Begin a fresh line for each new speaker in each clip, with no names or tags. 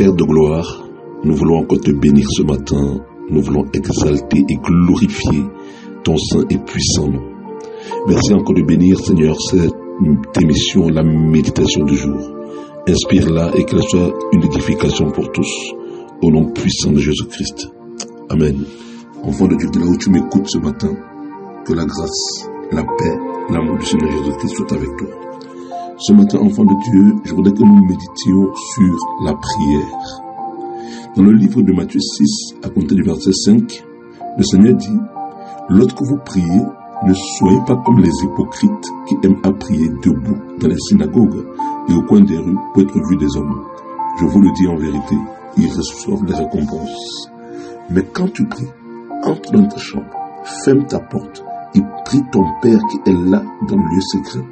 Père de gloire, nous voulons encore te bénir ce matin. Nous voulons exalter et glorifier ton saint et puissant nom. Merci encore de bénir, Seigneur, cette émission, la méditation du jour. Inspire-la et qu'elle soit une édification pour tous. Au nom puissant de Jésus-Christ. Amen. Enfant de Dieu, de là où tu m'écoutes ce matin, que la grâce, la paix, l'amour du Seigneur Jésus-Christ soit avec toi. Ce matin, enfant de Dieu, je voudrais que nous méditions sur la prière. Dans le livre de Matthieu 6, à compter du verset 5, le Seigneur dit, « Lorsque vous priez, ne soyez pas comme les hypocrites qui aiment à prier debout dans les synagogues et au coin des rues pour être vus des hommes. Je vous le dis en vérité, ils reçoivent les récompenses. Mais quand tu pries, entre dans ta chambre, ferme ta porte et prie ton Père qui est là dans le lieu secret.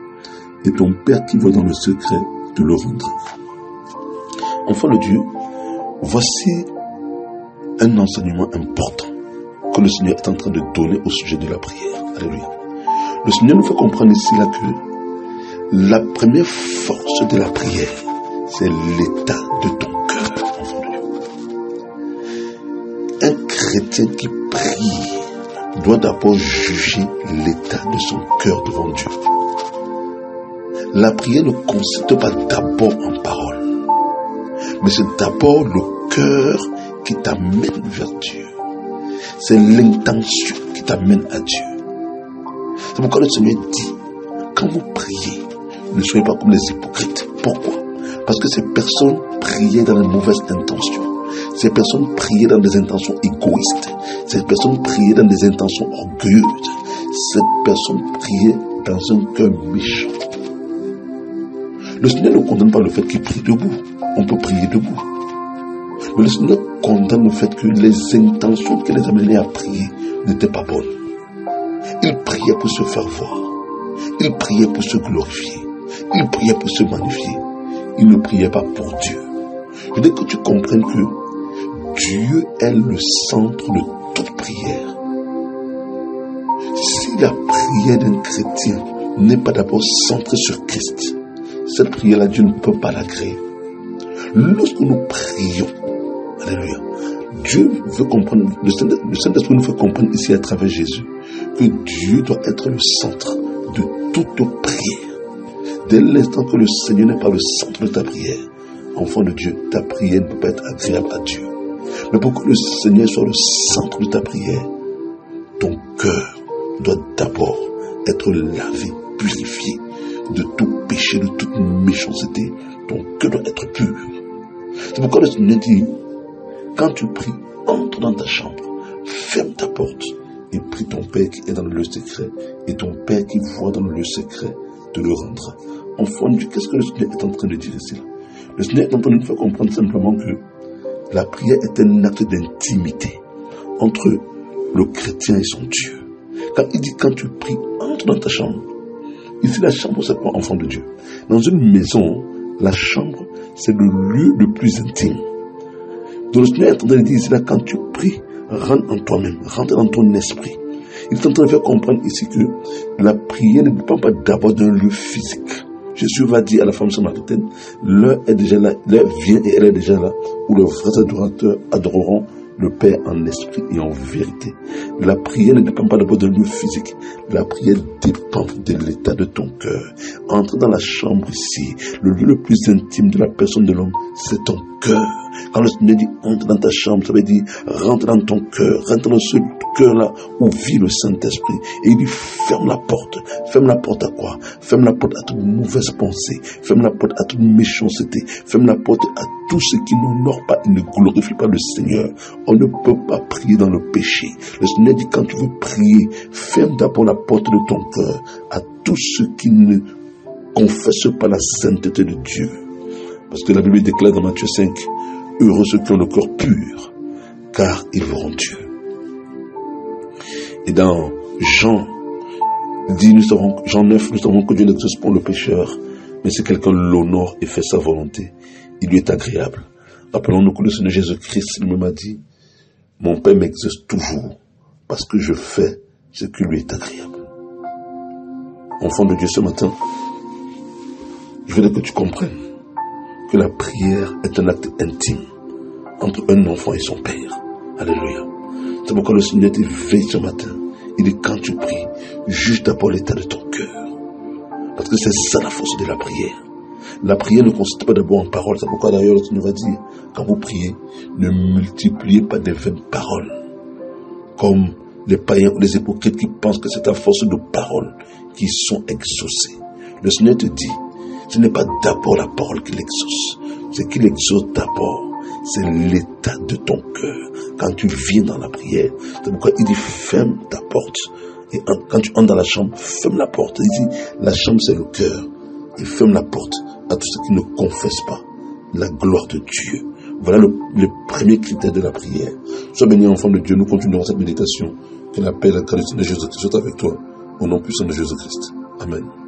Et ton Père qui voit dans le secret te le rendra. » Enfant de Dieu, voici un enseignement important que le Seigneur est en train de donner au sujet de la prière. Alléluia. Le Seigneur nous fait comprendre ici là que la première force de la prière, c'est l'état de ton cœur, enfant de Dieu. Un chrétien qui prie doit d'abord juger l'état de son cœur devant Dieu. La prière ne consiste pas d'abord en parole, mais c'est d'abord le cœur qui t'amène vers Dieu. C'est l'intention qui t'amène à Dieu. C'est pourquoi le Seigneur dit, quand vous priez, ne soyez pas comme les hypocrites. Pourquoi? Parce que ces personnes priaient dans les mauvaises intentions. Ces personnes priaient dans des intentions égoïstes. Ces personnes priaient dans des intentions orgueilleuses. Ces personnes priaient dans un cœur méchant. Le Seigneur ne condamne pas le fait qu'il prie debout. On peut prier debout. Mais le Seigneur condamne le fait que les intentions qui les amenaient à prier n'étaient pas bonnes. Ils priaient pour se faire voir. Ils priaient pour se glorifier. Ils priaient pour se magnifier. Ils ne priaient pas pour Dieu. Je veux que tu comprennes que Dieu est le centre de toute prière. Si la prière d'un chrétien n'est pas d'abord centrée sur Christ, cette prière-là, Dieu ne peut pas la créer. Lorsque nous prions, alléluia, Dieu veut comprendre, le Saint-Esprit nous fait comprendre ici à travers Jésus, que Dieu doit être le centre de toute prière. Dès l'instant que le Seigneur n'est pas le centre de ta prière, enfant de Dieu, ta prière ne peut pas être agréable à Dieu. Mais pour que le Seigneur soit le centre de ta prière, ton cœur doit d'abord être lavé, purifié de tout péché, de toute méchanceté. Ton cœur doit être pur. C'est pourquoi le Seigneur dit, quand tu pries, entre dans ta chambre, ferme ta porte et prie ton Père qui est dans le lieu secret, et ton Père qui voit dans le lieu secret te le rendra. Enfant de Dieu, qu'est-ce que le Seigneur est en train de dire ici? Le Seigneur est en train de nous faire comprendre simplement que la prière est un acte d'intimité entre le chrétien et son Dieu. Quand il dit, quand tu pries, entre dans ta chambre. Ici, la chambre, c'est pas enfant de Dieu. Dans une maison, la chambre, c'est le lieu le plus intime. Donc le Seigneur est en train de dire ici, là, quand tu pries, rentre en toi-même, rentre dans ton esprit. Il est en train de faire comprendre ici que la prière ne dépend pas d'abord d'un lieu physique. Jésus va dire à la femme samaritaine, l'heure est déjà là, l'heure vient et elle est déjà là, où les vrais adorateurs adoreront le Père en esprit et en vérité. La prière ne dépend pas d'abord d'un lieu physique. La prière dépend de l'état de ton cœur. Entre dans la chambre ici, le lieu le plus intime de la personne de l'homme, c'est ton cœur. Quand le Seigneur dit entre dans ta chambre, ça veut dire rentre dans ton cœur, rentre dans ce cœur-là où vit le Saint-Esprit. Et il dit ferme la porte. Ferme la porte à quoi? Ferme la porte à toute mauvaise pensée. Ferme la porte à toute méchanceté. Ferme la porte à tout ce qui n'honore pas et ne glorifie pas le Seigneur. On ne peut pas prier dans le péché. Le Seigneur dit quand tu veux prier, ferme d'abord la porte de ton cœur à tout ce qui ne confesse pas la sainteté de Dieu. Parce que la Bible déclare dans Matthieu 5, heureux ceux qui ont le cœur pur, car ils verront Dieu. Et dans Jean 9, nous savons que Dieu n'exauce pas le pécheur, mais si quelqu'un l'honore et fait sa volonté, il lui est agréable. Rappelons-nous que le Seigneur Jésus-Christ lui-même a dit, mon Père m'exauce toujours, parce que je fais ce qui lui est agréable. Enfant de Dieu, ce matin, je voudrais que tu comprennes que la prière est un acte intime. entre un enfant et son père. Alléluia. C'est pourquoi le Seigneur t'éveille ce matin. Il dit, quand tu pries, juge d'abord l'état de ton cœur. Parce que c'est ça la force de la prière. La prière ne consiste pas d'abord en paroles. C'est pourquoi d'ailleurs le Seigneur va dire, quand vous priez, ne multipliez pas des vaines paroles. Comme les païens ou les hypocrites qui pensent que c'est à force de paroles qui sont exaucés. Le Seigneur te dit, ce n'est pas d'abord la parole qu'il exauce. Ce qu'il exauce d'abord, c'est l'état de ton cœur. Quand tu viens dans la prière, c'est pourquoi il dit, ferme ta porte. Et quand tu entres dans la chambre, ferme la porte. Il dit, la chambre c'est le cœur. Et ferme la porte à tous ceux qui ne confessent pas la gloire de Dieu. Voilà le premier critère de la prière. Sois béni, enfant de Dieu. Nous continuerons cette méditation. Que la paix et la grâce de Jésus-Christ soient avec toi. Au nom puissant de Jésus-Christ. Amen.